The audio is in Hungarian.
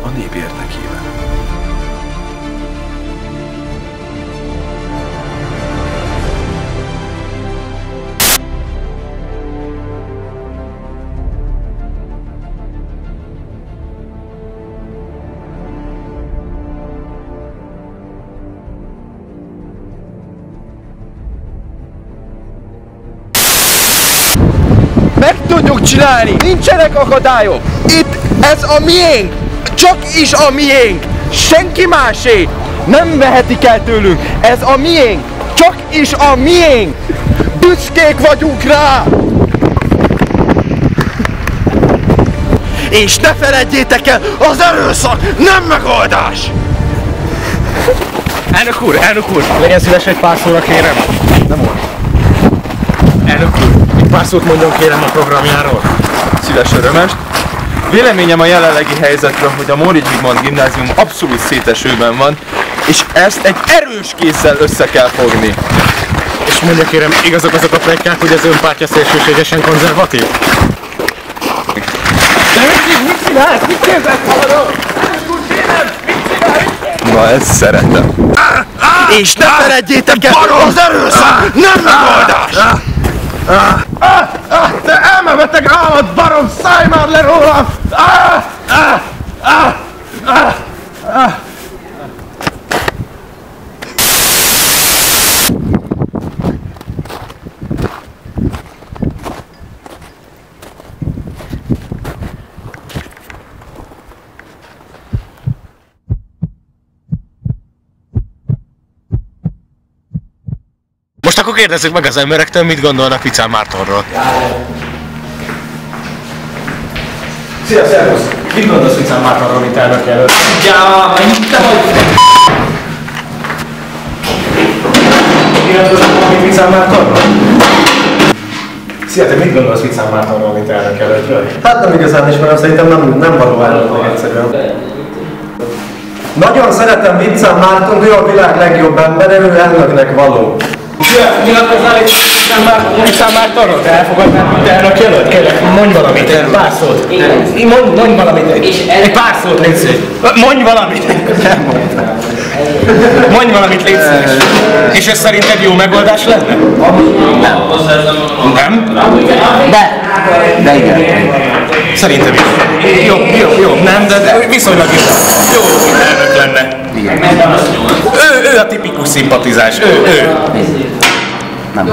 a nép érdekében. Meg tudjuk csinálni! Nincsenek akadályok! Itt ez a miénk! Csak is a miénk! Senki másé! Nem vehetik el tőlünk! Ez a miénk! Csak is a miénk! Büszkék vagyunk rá! És ne feledjétek el, az erőszak nem megoldás! Elnök úr, legyen szíves egy pár szóra kérem. Nem volt. Elnök úr, egy pár szót mondjon kérem a programjáról. Szíves örömest. Véleményem a jelenlegi helyzetről, hogy a Móricz Zsigmond gimnázium abszolút szétesőben van, és ezt egy erős kézzel össze kell fogni. És mondja kérem, igazok azok a pletykák, hogy az ön pártja szélsőségesen konzervatív? De mit csinálsz? Mit képzelsz magadról? Na, ezt szeretem. És ne feledjétek el, az erőszak nem megoldás! Te elmebeteg állat, barom, szállj már le rólam! Most akkor kérdezzük meg az emberektől, mit gondolnak Vicán Mártonról. Szia, szervusz! Mit gondolsz Vicán Mártonról, mint elnök jelölt? Ja, te vagy! Nyilatkozok valamit Vicán Mártonról? Szia, te mit gondolsz Vicán Mártonról, mint elnök jelöltről? Hát nem igazán ismerem, szerintem nem való elnöknek egyszerűen. Nagyon szeretem Vicán Mártont, ő a világ legjobb embere, ő elnöknek való. Nyilatkoznál itt Vicán Mártonról? Te elfogadnád, mint elnök jelölt? Kérlek, mondj valamit, egy pár szót. Mondj valamit, egy pár szót, légy szíves. Mondj valamit! Mondj valamit, légy szíves. És ez szerinted jó megoldás lenne? Nem? De igen. Szerintem is. Jó, nem, de viszonylag is. Jó, mint elnök lenne. Ő a tipikus szimpatizás, ő. Nem.